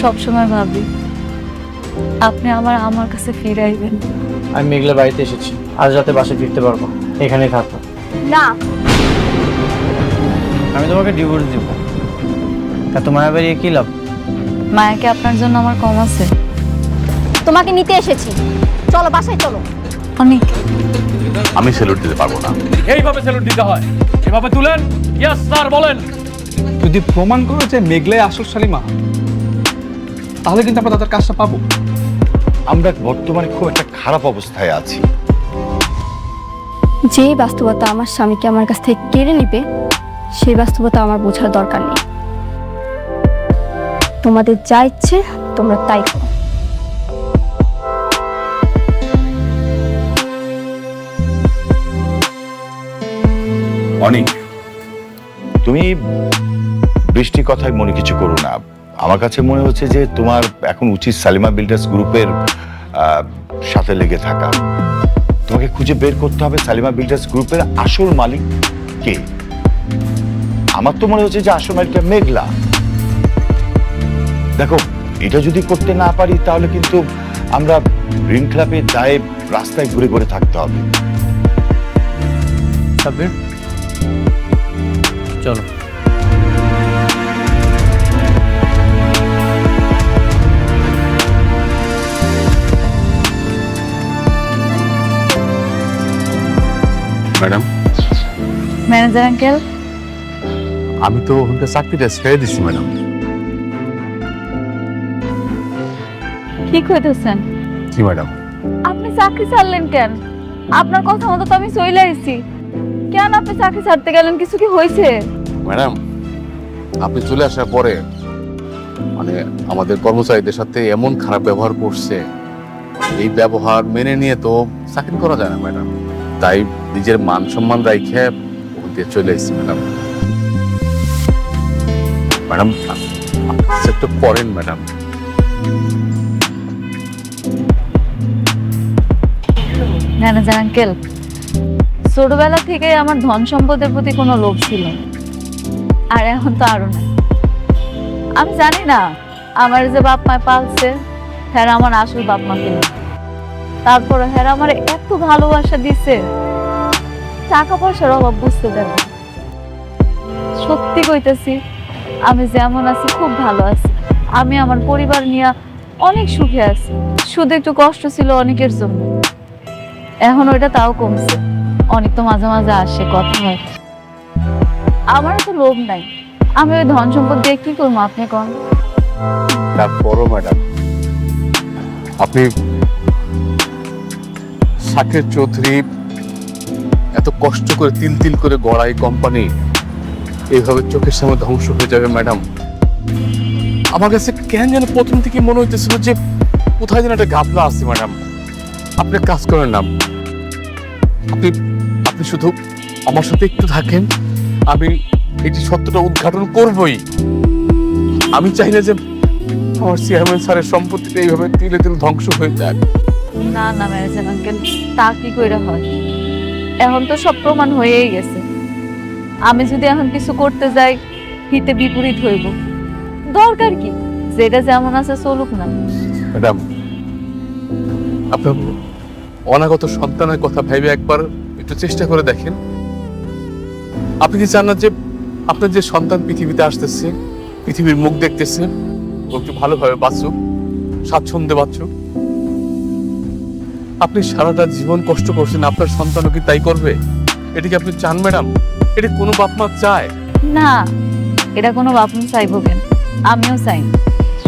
সব সময় ভাবি আপনি আমার কাছে ফিরে আইবেন। আমি মেঘলা বাড়িতে এসেছি, আজ রাতে বাসায় ফিরতে পারবো, এখানেই থাকবো। না, আমি তোমাকে ডিভোর্স দিব। তা তোমার বাড়ি কি লাভ? মায়াকে আপনার জন্য আমার কম আছে। তোমাকে নিতে এসেছি, চলো বাসায় চলো। অনেক আমি স্যালুট দিতে পারবো না। এইভাবে স্যালুট দিতে হয়, এভাবে তুলেন। ইয়েস স্যার, বলেন। যদি প্রমাণ করে যে মেঘলাই আসল শালিমা, তাহলে কিন্তু আমরা তাদের কাজটা পাবো। আমরা বর্তমানে খুব একটা খারাপ অবস্থায় আছি। যে বাস্তবতা আমার স্বামীকে আমার কাছ থেকে কেড়ে নিবে, সেই বাস্তবতা আমার বোঝার দরকার নেই। তোমাদের যা ইচ্ছে তোমরা তাই করো। অনেক, তুমি বৃষ্টি কথায় মনে কিছু করো না। আমার কাছে মনে হচ্ছে যে তোমার এখন উচিত সালিমা বিল্ডার্স গ্রুপের সাথে লেগে থাকা। তোমাকে খুঁজে বের করতে হবে সালিমা বিল্ডার্স গ্রুপের আসল মালিক কে। আমার তো মনে হচ্ছে যে আসল মালিকটা মেঘলা। দেখো, এটা যদি করতে না পারি তাহলে কিন্তু আমরা ঋণ খেলাপের দায়ে রাস্তায় ঘুরে ঘুরে থাকতে হবে। সাব্বির, চলো। ম্যাডাম, ম্যানেজার আঙ্কেল, আমি তো ওখানকার চাকরিটা ছেড়ে দিচ্ছি ম্যাডাম। কি কইতেছেন? জি ম্যাডাম। আপনি চাকরি ছাড়লেন কেন? আপনার কথা মতো তো আমি চলে আইছি। কেন আপনি চাকরি ছাড়তে গেলেন? কিছু কি হয়েছে? ম্যাডাম, আপনি চলে আসার পরে মানে আমাদের কর্মচারীদের সাথে এমন খারাপ ব্যবহার করছে, এই ব্যবহার মেনে নিয়ে তো চাকরি করা যায় না ম্যাডাম। তাই নিজের মান সম্মান রাখে ওখান থেকে চলে এসেছি ম্যাডাম। ম্যাডাম, একটু পড়েন ম্যাডাম। ম্যানেজার আঙ্কেল, ছোটবেলা থেকে আমার ধন সম্পদের প্রতি কোনো লোভ ছিল না, আর এখন তো আরো না। আমি জানি না আমার যে বাপ মা পালছে, হ্যাঁ আমার আসল বাপ মা কিনা। তারপরে হ্যাঁ আমার এত ভালোবাসা দিছে, টাকা পয়সার অভাব বুঝতে দেব। সত্যি কইতেছি, আমি যেমন আছি খুব ভালো আছি। আমি আমার পরিবার নিয়ে অনেক সুখে আছি। শুধু একটু কষ্ট ছিল অনেকের জন্য, এখন ওইটা তাও কমছে। অনেক তো মাঝে মাঝে আসে, কথা হয়। আমারও তো লোভ নাই, আমি ওই ধন সম্পদ দিয়ে কি করবো আপনি কোন? তারপরও ম্যাডাম, আপনি শাকের চৌধুরী এত কষ্ট করে তিল তিল করে গড়াই কোম্পানি এইভাবে চোখের সামনে ধ্বংস হয়ে যাবে ম্যাডাম। আমার কাছে কেন যেন প্রথম থেকে মনে হইতেছিল যে কোথায় যেন একটা ঘাপলা আছে ম্যাডাম। আপনি কাজ করেন না, আপনি আপনি শুধু আমার সাথে একটু থাকেন, আমি এটি সত্যটা উদ্ঘাটন করবই। আমি চাই না যে আমার চেয়ারম্যান স্যারের সম্পত্তিটা এইভাবে তিলে তিলে ধ্বংস হয়ে যায়। না না ম্যানেজার আঙ্কেল, তা কি কইরা হয়? এখন তো সব প্রমাণ হয়েই গেছে। আমি যদি এখন কিছু করতে যাই, হিতে বিপরীত হইব। দরকার কি? যেটা যেমন আছে চলুক না। ম্যাডাম, আপনার অনাগত সন্তানের কথা ভেবে একবার একটু চেষ্টা করে দেখেন। আপনি কি চান না যে আপনার যে সন্তান পৃথিবীতে আসতেছে, পৃথিবীর মুখ দেখতেছে, ও একটু ভালোভাবে বাঁচুক, স্বাচ্ছন্দ্যে বাঁচুক? আপনি সারাটা জীবন কষ্ট করছেন, আপনার সন্তানও কি তাই করবে? এটা কি আপনি চান ম্যাডাম? এটা কোনো বাপ মা চায়? না, এটা কোনো বাপ মা চাইবো কেন? আমিও চাই।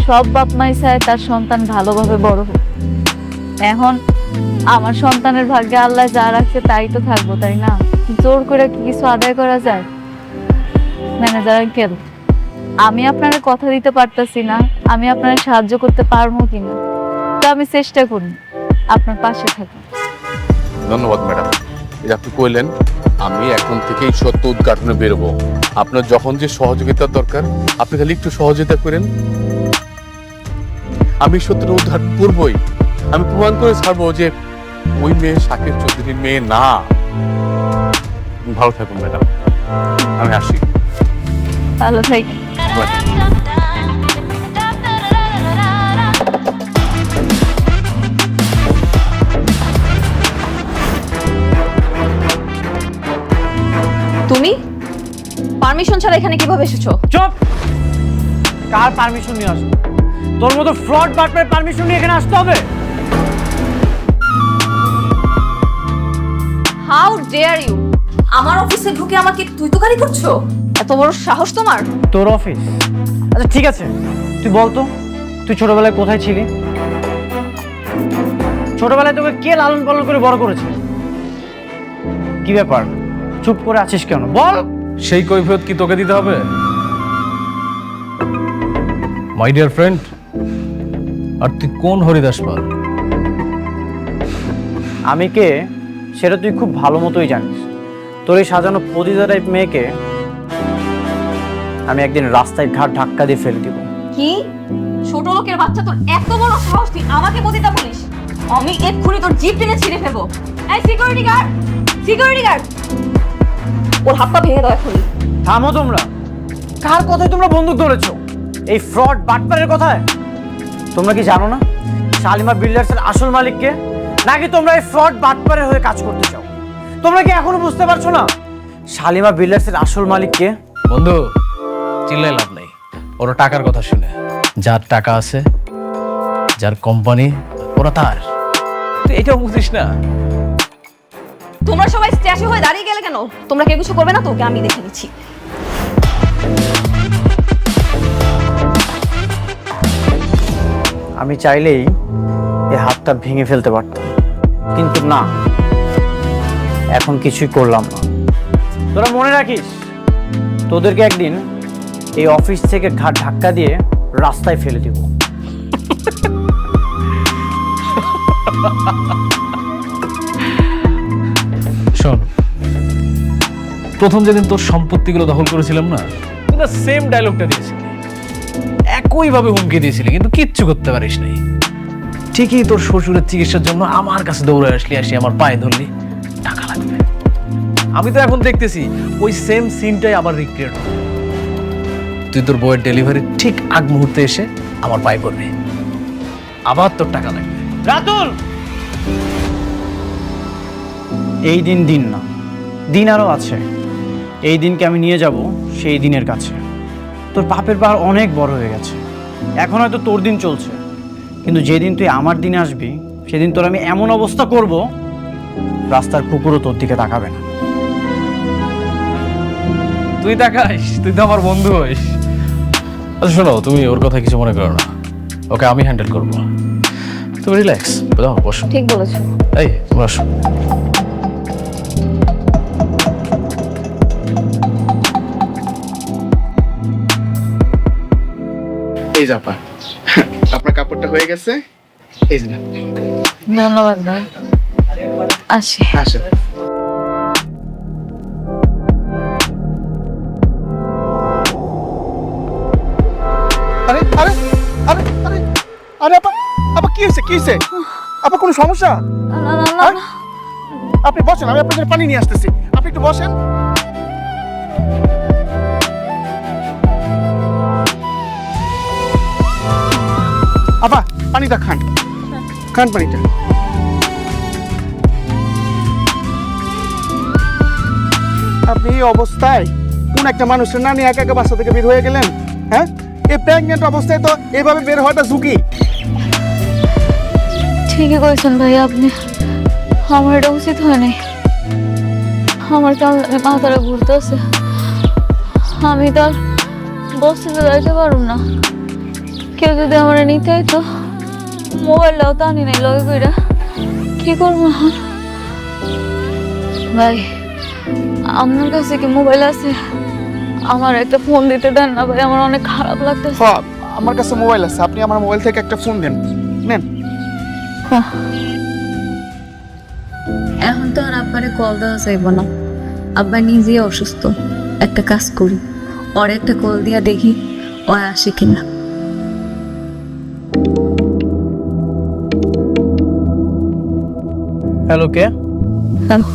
সব বাপ মাই চায় তার সন্তান ভালোভাবে বড় হোক। এখন আমার সন্তানের ভাগ্যে আল্লাহ যা রাখছে তাই তো থাকবো, তাই না? জোর করে কি কিছু আদায় করা যায়? ম্যানেজার আঙ্কেল, আমি আপনার কথা দিতে পারতাছি না আমি আপনার সাহায্য করতে পারবো কিনা, তো আমি চেষ্টা করি আপনার পাশে থাকি। ধন্যবাদ ম্যাডাম, এটা আপনি কইলেন। আমি এখন থেকেই সত্য উদ্ঘাটনে বেরোবো। আপনার যখন যে সহযোগিতার দরকার আপনি খালি একটু সহযোগিতা করেন, আমি সত্যটা উদ্ঘাটন করবই। আমি প্রমাণ করে ছাড়বো যে ওই মেয়ে শাকের চৌধুরীর মেয়ে না। ভালো থাকুন ম্যাডাম, আমি আসি। ভালো থাকি। Bye. পারমিশন ছাড়া এখানে কিভাবে এসেছো? চুপ! কার পারমিশন নিয়ে আসবো? তোর মতো ফ্রড বাটপারের পারমিশন নিয়ে এখানে আসতে হবে? হাউ ডেয়ার ইউ আমার অফিসে ঢুকে আমাকে তুই তুকারি করছো? এত বড় সাহস তোমার? তোর অফিস? আচ্ছা ঠিক আছে, তুই বলতো তুই ছোটবেলায় কোথায় ছিলি? ছোটবেলায় তোকে কে লালন পালন করে বড় করেছে? কি ব্যাপার, চুপ করে আছিস কেন? বল। সেই কৈফিয়ত কি তোকে দিতে হবে? মাই ডিয়ার ফ্রেন্ড, আর তুই কোন হরিদাস পাল? আমি কে সেটা তুই খুব ভালো মতোই জানিস। তোর এই সাজানো পতিতা টাইপ মেয়েকে আমি একদিন রাস্তায় ঘাট ধাক্কা দিয়ে ফেলে দিব। কি ছোট লোকের বাচ্চা, তোর এত বড় সাহস তুই আমাকে পতিতা বলিস? আমি এক্ষুনি তোর জিপ টেনে ছিঁড়ে ফেলবো। এই সিকিউরিটি গার্ড, সিকিউরিটি গার্ড, ওর হাত পা ভেঙে দাও এখনই। থামো তোমরা। কার কথায় তোমরা বন্দুক ধরেছো? এই ফ্রড বাটপারের কথায়? তোমরা কি জানো না শালিমা বিল্ডার্সের আসল মালিক কে? নাকি তোমরা এই ফ্রড বাটপারের হয়ে কাজ করতে চাও? তোমরা কি এখনো বুঝতে পারছো না শালিমা বিল্ডার্সের আসল মালিক কে? বন্ধু, চিল্লাই লাভ নেই। ওরা টাকার কথা শুনে, যার টাকা আছে, যার কোম্পানি, ওরা তার। তুই এটাও বুঝিস না? তোমরা সবাই স্ট্যাচু হয়ে দাঁড়িয়ে গেলে কেন? তোমরা কেউ কিছু করবে না? তোকে আমি দেখে নিচ্ছি। আমি চাইলেই এই হাতটা ভেঙে ফেলতে পারতাম, কিন্তু না, এখন কিছুই করলাম না। তোরা মনে রাখিস, তোদেরকে একদিন এই অফিস থেকে ঘাট ধাক্কা দিয়ে রাস্তায় ফেলে দিব। শোন, প্রথম যেদিন তোর সম্পত্তিগুলো দখল করেছিলাম না, তুই না সেম ডায়লগটা দিয়েছিলি, একইভাবে হুমকি দিয়েছিলি, কিন্তু কিচ্ছু করতে পারিস নাই। ঠিকই তোর শ্বশুরের চিকিৎসার জন্য আমার কাছে দৌড়ে আসলি, আসি আমার পায়ে ধরলি, টাকা লাগবে। আমি তো এখন দেখতেছি ওই সেম সিনটাই আবার রিক্রিয়েট হবে। তুই তোর বইয়ের ডেলিভারি ঠিক আগ মুহূর্তে এসে আমার পায়ে পড়বি, আবার তোর টাকা লাগবে। রাতুল, এই দিন দিন না, দিন আরো আছে। এই দিনকে আমি নিয়ে যাব সেই দিনের কাছে। তোর পাপের পাহাড় অনেক বড় হয়ে গেছে, এখন হয়তো তোর দিন চলছে, কিন্তু যেদিন তুই আমার দিনে আসবি সেদিন তোর আমি এমন অবস্থা করব, রাস্তার কুকুরও তোর দিকে তাকাবে না। তুই তাকাইস? তুই তো আমার বন্ধু হইস। আচ্ছা শোনো, তুমি ওর কথা কিছু মনে করো না, ওকে আমি হ্যান্ডেল করবো। তুমি রিল্যাক্স, বুঝাও, বসো। ঠিক বলেছো। এই বসো। এই জাপা, আপনার কাপড়টা হয়ে গেছে, এই যে নেন। ধন্যবাদ ভাই, আসি। আসেন। আরে আরে আরে আরে আরে আপা, আপা কি হয়েছে, কি হয়েছে? আপা কোনো সমস্যা? না না না না, না। আপনি বসেন, আমি আপনার জন্য পানি নিয়ে আসতেছি, আপনি একটু বসেন। আপা পানিটা খান, খান পানিটা। আপনি এই অবস্থায় কোন একটা মানুষের না নিয়ে একা একা বাসা থেকে বের হয়ে গেলেন? হ্যাঁ, এই প্রেগনেন্ট অবস্থায় তো এভাবে বের হওয়াটা ঝুঁকি। ঠিকই করেছেন ভাই আপনি, আমার এটা উচিত হয়নি। আমার কেমন মাথাটা ঘুরতেছে, আমি তো আর বস্তিতে যাইতে পারবো না। কেউ যদি আমার নিতে হইতো, মোবাইলটাও তো আনি নাই লগে কইরা, কি করবো এখন? ভাই আপনার কাছে কি মোবাইল আছে? আমার একটা ফোন দিতে দেন না ভাই, আমার অনেক খারাপ লাগতেছে। আমার কাছে মোবাইল আছে, আপনি আমার মোবাইল থেকে একটা ফোন দেন, নেন। এখন তো আর আব্বারে কল দেওয়া যাইব না, আব্বা নিজেই অসুস্থ। একটা কাজ করি, ওর একটা কল দিয়া দেখি ও আসে কিনা। হ্যালো, কে? হ্যালো,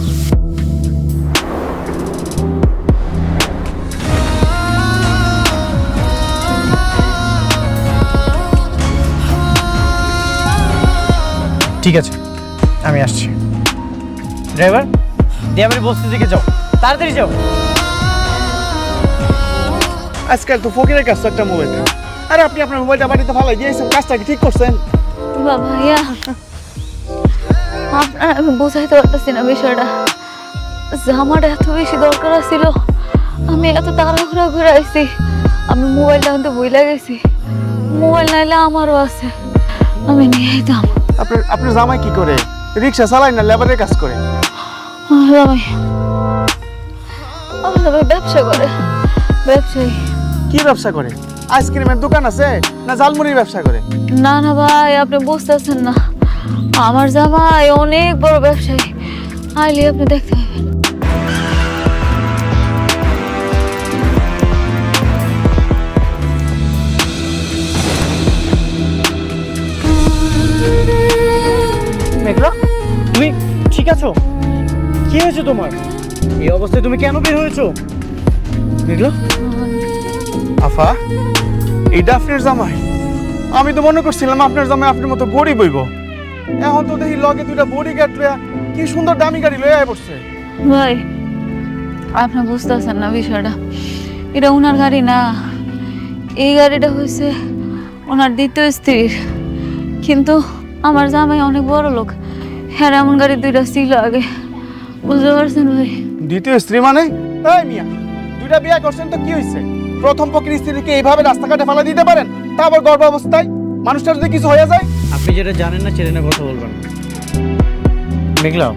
ঠিক আছে, আমি আসছি। ড্রাইভার, দিয়ে আমার বস্তি দিকে যাও, তাড়াতাড়ি যাও। আজকাল তো ফকিরের কাছে একটা মোবাইল। আরে আপনি আপনার মোবাইলটা বাড়িতে ফালাই দিয়েছেন, কাজটা কি ঠিক করছেন? ভাইয়া আপনার আমি বোঝাইতে পারতেছি না বিষয়টা। জামাটা এত বেশি দরকার ছিল, আমি এত তাড়াহুড়া ঘুরে আইছি, আমি মোবাইলটা আনতে ভুলে গেছি। মোবাইল নাইলে আমারও আছে, আমি নিয়ে আইতাম। আপনার জামাই কি করে? রিক্সা চালায় না লেবারের কাজ করে? জামাই আমার জামাই ব্যবসা করে, ব্যবসায়ী। কি ব্যবসা করে? আইসক্রিমের দোকান আছে না ঝালমুড়ির ব্যবসা করে? না না ভাই, আপনি বুঝতেছেন না, আমার জামাই অনেক বড় ব্যবসায়ী, আইলে আপনি দেখতে পাবেন। মেঘলা, তুমি ঠিক আছো? কি হয়েছে তোমার? এই অবস্থায় তুমি কেন বের হয়েছো? মেঘলা, আফা, এইটা আপনার জামাই? আমি তো মনে করছিলাম আপনার জামাই আপনার মতো গরিব হইব। এখন তো দেখি লগে দুইটা বডি গার্ড লইয়া কি সুন্দর দামি গাড়ি লইয়া আয় পড়ছে। ভাই আপনি বুঝতেছেন না বিষয়টা, এটা ওনার গাড়ি না, এই গাড়িটা হয়েছে ওনার দ্বিতীয় স্ত্রীর। কিন্তু আমার জামাই অনেক বড় লোক, হ্যাঁ এমন গাড়ি দুইটা ছিল আগে, বুঝতে পারছেন ভাই? দ্বিতীয় স্ত্রী মানে? এই মিয়া, দুইটা বিয়ে করছেন তো কি হয়েছে? প্রথম পক্ষের স্ত্রীকে এইভাবে রাস্তাঘাটে ফেলা দিতে পারেন, তা আবার গর্ভ অবস্থায়? মানুষটার যদি কিছু হয়ে যায়? আপনি যেটা জানেন না সেটা নিয়ে কথা বলবেন না। মেঘলা,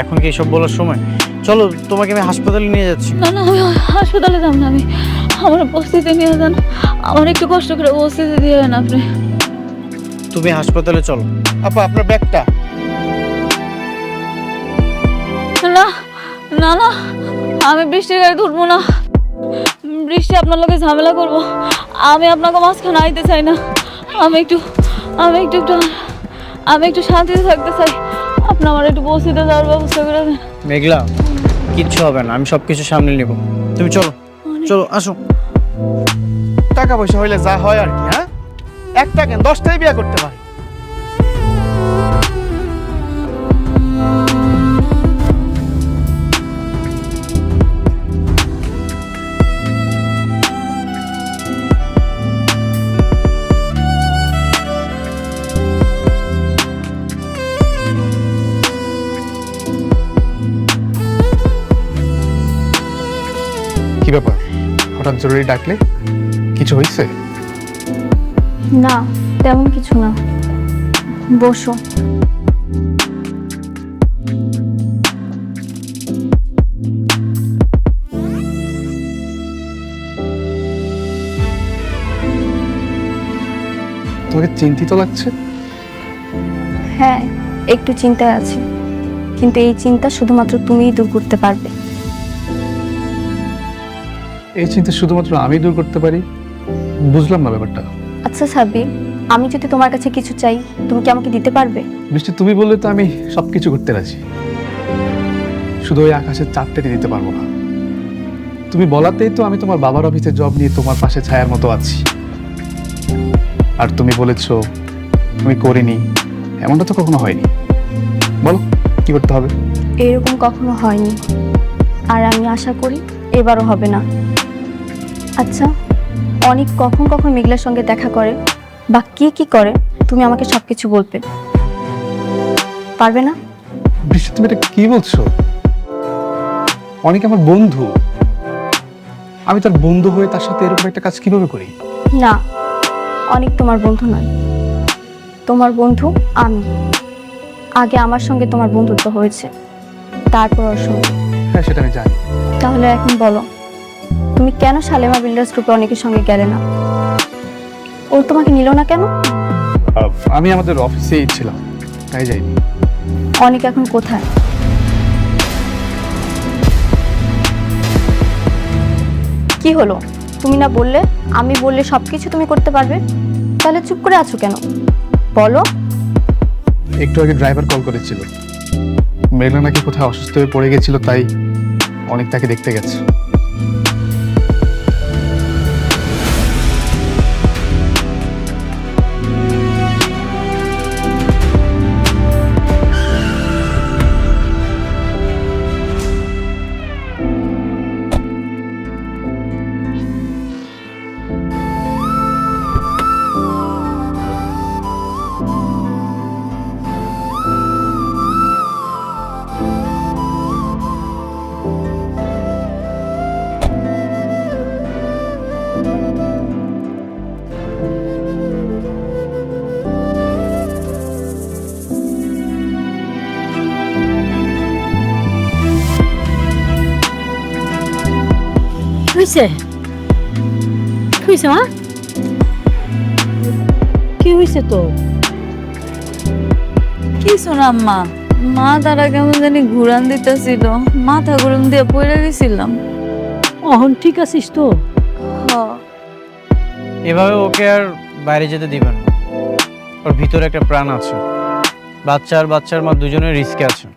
এখন কি এসব বলার সময়? চলো তোমাকে আমি হাসপাতালে নিয়ে যাচ্ছি। না না, আমি হাসপাতালে যাব না, আমি আমার বস্তিতে নিয়ে যান, আমার একটু কষ্ট করে বস্তিতে দিয়ে যান আপনি। তুমি হাসপাতালে চলো। আপা, আপনার ব্যাগটা? না না না, আমি বৃষ্টির গাড়ি উঠবো না, বৃষ্টি আপনার লোকে ঝামেলা করবো, আমি আপনাকে মাঝখানে আইতে চাই না, আমি একটু শান্তিতে থাকতে চাই, আপনি আমার একটু বসিতে যাওয়ার ব্যবস্থা করে দেন। মেঘলা, কিচ্ছু হবে না, আমি সবকিছু সামনে নেব। তুমি চলো চলো, আসো। টাকা পয়সা হইলে যা হয় আর কি, হ্যাঁ? একটা কেন 10টাই বিয়ে করতে পারে। কি ব্যাপার, হঠাৎ জরুরি ডাকলে? কিছু হয়েছে? না, তেমন কিছু না, বসো। তোমাকে চিন্তিত লাগছে? হ্যাঁ, একটু চিন্তায় আছি, কিন্তু এই চিন্তা শুধুমাত্র তুমিই দূর করতে পারবে। এই চিন্তা শুধুমাত্র আমি দূর করতে পারি? বুঝলাম না ব্যাপারটা। আচ্ছা সাব্বির, আমি যদি তোমার কাছে কিছু চাই, তুমি কি আমাকে দিতে পারবে? বৃষ্টি, তুমি বললে তো আমি সবকিছু করতে রাজি, শুধু ওই আকাশের চাঁদটাকে দিতে পারবো না। তুমি বলাতেই তো আমি তোমার বাবার অফিসে জব নিয়ে তোমার পাশে ছায়ার মতো আছি। আর তুমি বলেছো তুমি করিনি, এমনটা তো কখনো হয়নি। বলো কি করতে হবে? এরকম কখনো হয়নি, আর আমি আশা করি এবারও হবে না। আচ্ছা, অনেক কখন কখন মেঘলার সঙ্গে দেখা করে বা কি কি করে, তুমি আমাকে সবকিছু বলবে, পারবে না? বৃষ্টি, তুমি এটা কি বলছো? অনেক আমার বন্ধু, আমি তার বন্ধু হয়ে তার সাথে এরকম একটা কাজ কিভাবে করি? না, অনেক তোমার বন্ধু নয়, তোমার বন্ধু আমি। আগে আমার সঙ্গে তোমার বন্ধুত্ব হয়েছে, তারপর ওর সঙ্গে। হ্যাঁ, সেটা আমি জানি। তাহলে এখন বলো, তুমি কেন সালেমা বিল্ডার্স গ্রুপে অনেকের সঙ্গে গেলে না? ও তোমাকে নিল না কেন? আমি আমাদের অফিসেই ছিলাম, তাই যাইনি। অনেক এখন কোথায়? কি হলো, তুমি না বললে আমি বললে সবকিছু তুমি করতে পারবে? তাহলে চুপ করে আছো কেন, বলো। একটু আগে ড্রাইভার কল করেছিল, মেঘলা নাকি কোথায় অসুস্থ হয়ে পড়ে গেছিল, তাই অনেক তাকে দেখতে গেছে। হয়েছে? কি হয়েছে মা? কি হয়েছে তো? কিছু না আম্মা, মা তারা কেমন জানি ঘুরান দিতেছিল, মাথা ঘুরান দিয়ে পড়ে গেছিলাম। অহন ঠিক আছিস তো? এভাবে ওকে আর বাইরে যেতে দিবেন না। ওর ভিতরে একটা প্রাণ আছে, বাচ্চা আর বাচ্চার মা দুজনের রিস্কে আছে।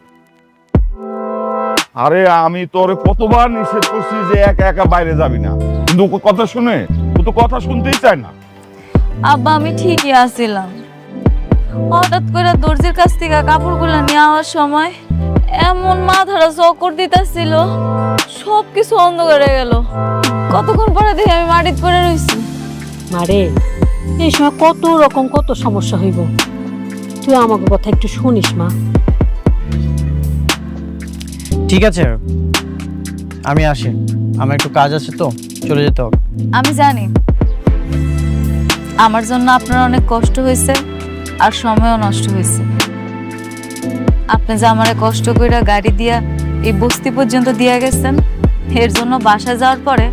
আরে আমি তোরে কতবার নিষেধ করছি যে একা একা বাইরে যাবি না, কিন্তু ও কথা শুনে, ও তো কথা শুনতেই চায় না। আব্বা আমি ঠিকই আছিলাম, হঠাৎ করে দর্জির কাছ থেকে কাপড়গুলো নিয়ে আওয়ার সময় এমন মাথাটা চক্কর দিতেছিল, সবকিছু অন্ধকার হয়ে গেল। কতক্ষণ পরে দেখি আমি মাটিতে পড়ে রয়েছি। মারে, এই সময় কত রকম কত সমস্যা হইব, তুই আমাকে কথা একটু শুনিস মা। ঠিক আছে, আমি আসি, আমার একটু কাজ আছে তো, চলে যেতে হবে। আমি জানি আমার জন্য আপনার অনেক কষ্ট হয়েছে আর সময়ও নষ্ট হয়েছে। আপনি যে আমারে কষ্ট করে গাড়ি দিয়া এই বস্তি পর্যন্ত দিয়ে গেছেন, এর জন্য বাসায় যাওয়ার পরে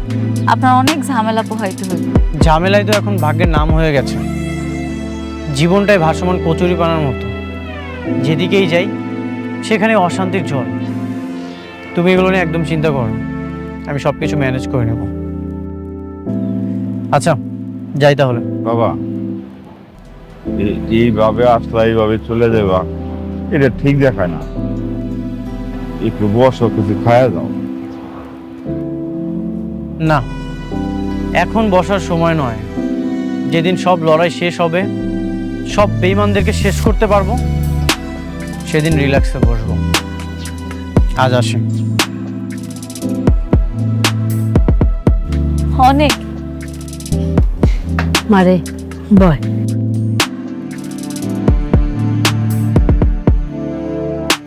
আপনার অনেক ঝামেলা পোহাইতে হবে। ঝামেলায় তো এখন ভাগ্যের নাম হয়ে গেছে। জীবনটাই ভাসমান কচুরি পানার মতো, যেদিকেই যাই সেখানে অশান্তির ঝড়। তুমি এগুলো নিয়ে একদম চিন্তা করো না, আমি সব কিছু ম্যানেজ করে নেব। আচ্ছা যাই তাহলে। বাবা, এইভাবে আসলা, এইভাবে চলে যাবা, এটা ঠিক দেখায় না। একটু বসো, কিছু খায়া যাও। না, এখন বসার সময় নয়। যেদিন সব লড়াই শেষ হবে, সব বেঈমানদেরকে শেষ করতে পারবো, সেদিন রিল্যাক্সে বসবো। আজ আসি। অনেক মারে বয়।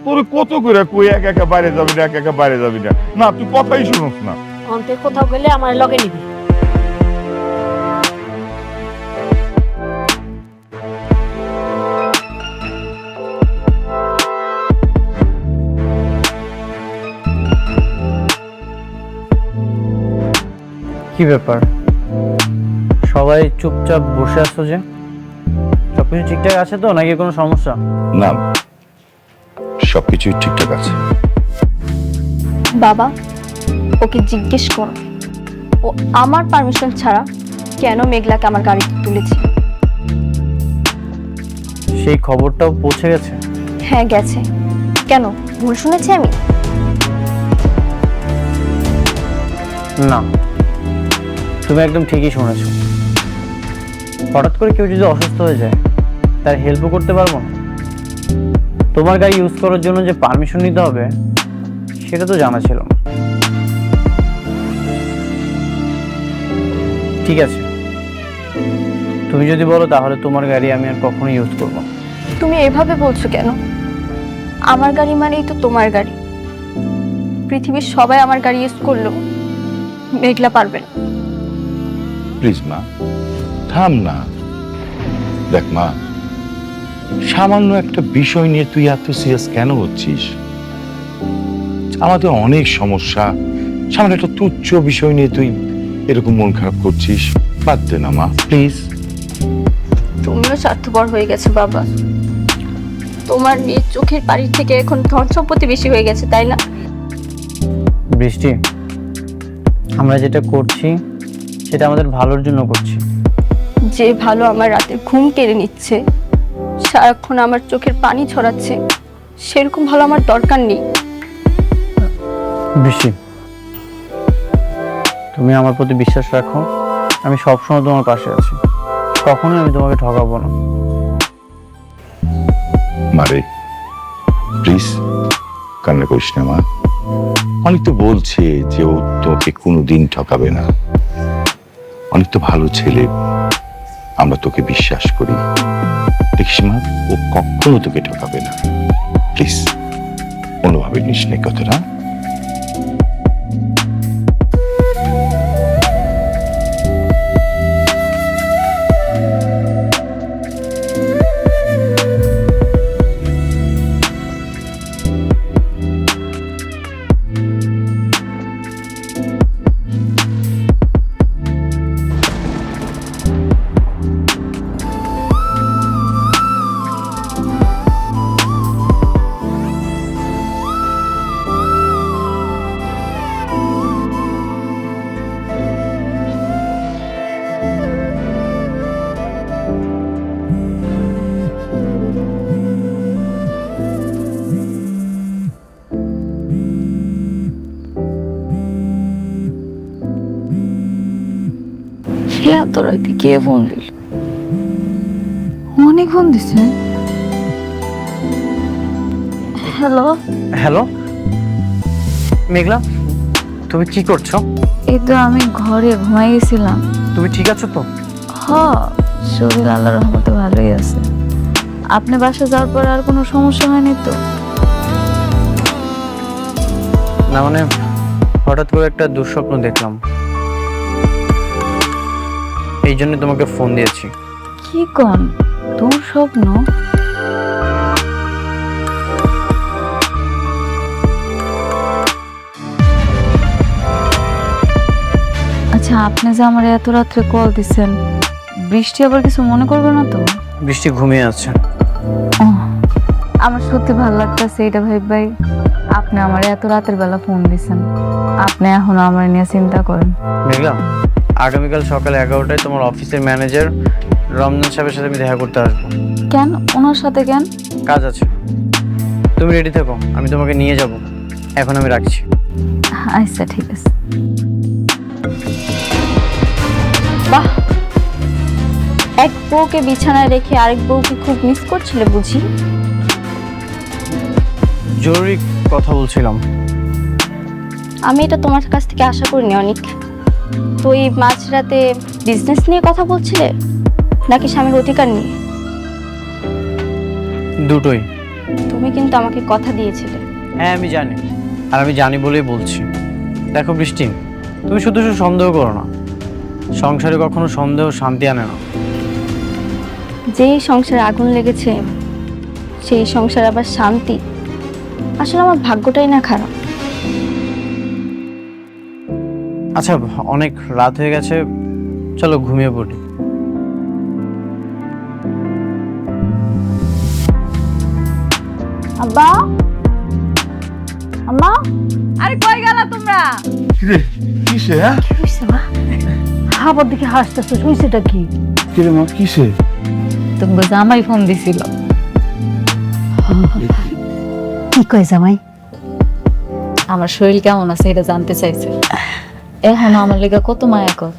তোর কত করে কই একা একা বাইরে যাবি না, একা একা বাইরে যাবি না, না তুই কথাই শুনোস না। অন্তে কোথাও গেলে আমার লগে নিবি। কি ব্যাপার, সবাই চুপচাপ বসে আছো যে? সবকিছু ঠিকঠাক আছে তো, নাকি কোনো সমস্যা? না, সবকিছুই ঠিকঠাক আছে। বাবা, ওকে জিজ্ঞেস করো ও আমার পারমিশন ছাড়া কেন মেঘলাকে আমার গাড়িতে তুলেছে। সেই খবরটাও পৌঁছে গেছে? হ্যাঁ গেছে। কেন, ভুল শুনেছি আমি? না, তুমি একদম ঠিকই শুনেছো। হঠাৎ করে কেউ যদি অসুস্থ হয়ে যায়, তার হেল্পও করতে পারবো না। তোমার গাড়ি ইউজ করার জন্য যে পারমিশন নিতে হবে, সেটা তো জানা ছিল না। ঠিক আছে, তুমি যদি বলো তাহলে তোমার গাড়ি আমি আর কখনো ইউজ করবো না। তুমি এভাবে বলছো কেন? আমার গাড়ি মানেই তো তোমার গাড়ি। পৃথিবীর সবাই আমার গাড়ি ইউজ করলো, মেঘলা পারবে না। প্লিজ মা, থাম না। দেখ মা, সামান্য একটা বিষয় নিয়ে তুই এত সিরিয়াস কেন হচ্ছিস? আমাদের অনেক সমস্যা, সামান্য একটা তুচ্ছ বিষয় নিয়ে তুই এরকম মন খারাপ করছিস। বাদ দে না মা, প্লিজ। তুমিও স্বার্থপর হয়ে গেছো বাবা। তোমার এই চোখের পানির থেকে এখন ধন সম্পত্তি বেশি হয়ে গেছে, তাই না? বৃষ্টি, আমরা যেটা করছি সেটা আমাদের ভালোর জন্য করছি। যে ভালো আমার রাতের ঘুম কেড়ে নিচ্ছে, সারাক্ষণ আমার চোখের পানি ছড়াচ্ছে, সেরকম ভালো আমার দরকার নেই। বৃষ্টি, তুমি আমার প্রতি বিশ্বাস রাখো, আমি সবসময় তোমার পাশে আছি, কখনোই আমি তোমাকে ঠকাবো না। মারে প্লিজ কান্না করিস না মা। অনেক তো বলছে যে ও তোকে কোনোদিন ঠকাবে না, অনেক তো ভালো ছেলে, আমরা তোকে বিশ্বাস করি। দেখিস মা, ও কখনো তোকে ঠকাবে না। প্লিজ কোনোভাবে নিস না কথাটা। রাইতে কে ফোন দিল? অনেক ফোন দিছে। হ্যালো, হ্যালো মেঘলা, তুমি কি করছো? এই তো আমি ঘরে ঘুমাই গেছিলাম। তুমি ঠিক আছো তো? হ, শরীর আল্লাহর রহমতে ভালোই আছে। আপনি বাসা যাওয়ার পর আর কোনো সমস্যা হয়নি তো? না মানে হঠাৎ করে একটা দুঃস্বপ্ন দেখলাম, এই জন্য তোমাকে ফোন দিয়েছি। কি কোন দুঃস্বপ্ন? আচ্ছা, আপনি যে আমার এত রাত্রে কল দিচ্ছেন, বৃষ্টি আবার কিছু মনে করবে না তো? বৃষ্টি ঘুমিয়ে আছে। আমার সত্যি ভালো লাগতেছে এটা ভাই, আপনি আমার এত রাতের বেলা ফোন দিচ্ছেন। আপনি এখনো আমার নিয়ে চিন্তা করেন। মেঘলা, আগামীকাল সকাল 11টায় তোমার অফিসের ম্যানেজার রমজান সাহেবের সাথে আমি দেখা করতে আসবো। কেন ওনার সাথে কেন? কাজ আছে, তুমি রেডি থাকো, আমি তোমাকে নিয়ে যাব। এখন আমি রাখছি। আচ্ছা ঠিক আছে। বাহ, এক বউকে বিছানায় রেখে আরেক বউকে খুব মিস করছিলে বুঝি? জরুরি কথা বলছিলাম। আমি এটা তোমার কাছ থেকে আশা করিনি অনেক। তো এই মাঝরাতে বিজনেস নিয়ে কথা বলছিলে নাকি স্বামীর অধিকার নিয়ে? দুটোই। তুমি কিন্তু আমাকে কথা দিয়েছিলে। হ্যাঁ আমি জানি, আর আমি জানি বলেই বলছি। দেখো বৃষ্টি, তুমি শুধু শুধু সন্দেহ করো না। সংসারে কখনো সন্দেহ শান্তি আনে না। যেই সংসারে আগুন লেগেছে সেই সংসারে আবার শান্তি। আসলে আমার ভাগ্যটাই না খারাপ। আচ্ছা, অনেক রাত হয়ে গেছে, চলো ঘুমিয়ে পড়ি। আব্বা, আম্মা, আরে কই গেলা তোমরা? কিরে কিসে? হ্যাঁ কি হইছে মা? আবার দিকে হাসতেছো, হইছেটা কি? কিরে মা কিসে? তুমি জামাই ফোন দিছিল। কি কয় জামাই? আমার শরীর কেমন আছে এটা জানতে চাইছে। এখনো আমার লেগে কত মায়া কর।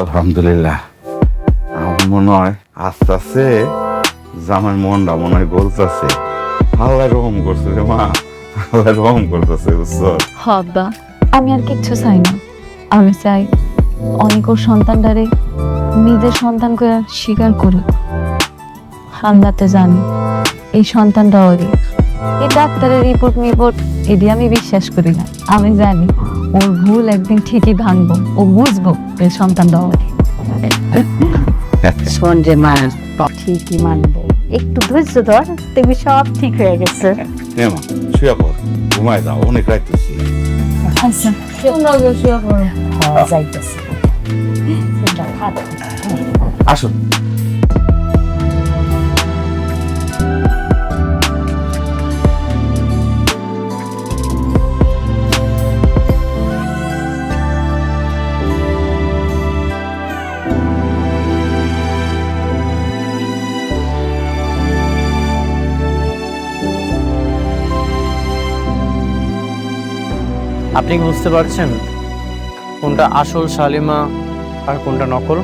আলহামদুলিল্লাহ, আমার মনে হয় আস্তে আস্তে জামার মনটা মনে হয় গলতেছে। আল্লাহ রহম করছে রে মা, আল্লাহ রহম করতেছে বুঝছো? হব্বা, আমি আর কিচ্ছু চাই না। আমি চাই অনেক ওর সন্তানটারে নিজের সন্তান করে স্বীকার করি। হামলাতে জানি এই সন্তানটা ওরই। এই ডাক্তারের রিপোর্ট এটি আমি বিশ্বাস করি না। আমি জানি ওর ভুল একদিন ঠিকই ভাঙবো, ও বুঝবো এই সন্তানটা ওরই। শোন রে মা, ঠিকই মানবো, একটু ধৈর্য ধর, দেখবি সব ঠিক হয়ে গেছে। নে মা শুয়ে পড়, ঘুমায় যাও, অনেক রাইতেছি। আচ্ছা, তোমরা শুয়ে পড়ো। যাইতেছে আসুন। আপনি কি বুঝতে পারছেন কোনটা আসল শালিমা আর কোনটা নকল?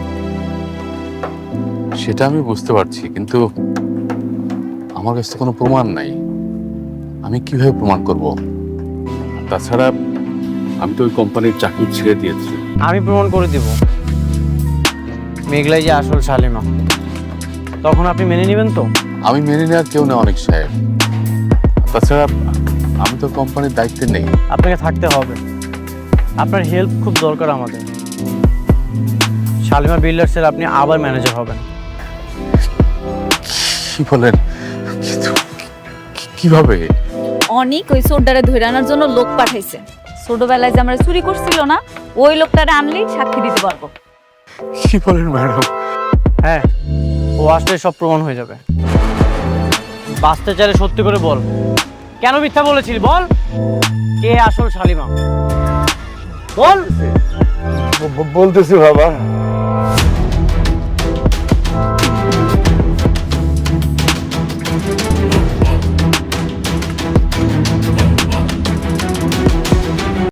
সেটা আমি বুঝতে পারছি, কিন্তু আমার কাছে কোনো প্রমাণ নাই। আমি কিভাবে প্রমাণ করব? তাছাড়া আমি তো ওই কোম্পানির চাকরি ছেড়ে দিয়েছি। আমি প্রমাণ করে দেব মেঘলাই যে আসল শালিমা। তখন আপনি মেনে নেবেন তো? আমি মেনে নেওয়ার কেউ না অনেক সাহেব। তাছাড়া আমি তো কোম্পানির দায়িত্বে নেই। আপনাকে থাকতে হবে, আপনার হেল্প খুব দরকার আমাদের। শালিমা বিল্ডার্সের আপনি আবার ম্যানেজার হবেন। কি বলেন? কিন্তু কিভাবে? অনেক ওই সোডারে ধরে আনার জন্য লোক পাঠাইছে। ছোটবেলায় যে আমরা চুরি করছিল না, ওই লোকটারে আনলেই সাক্ষী দিতে পারবো। কি বলেন ম্যাডাম? হ্যাঁ, ও আসলে সব প্রমাণ হয়ে যাবে। বাঁচতে চাইলে সত্যি করে বল, কেন মিথ্যা বলেছিলি? বল, কে আসল শালিমা? বল। বলতেছি বাবা।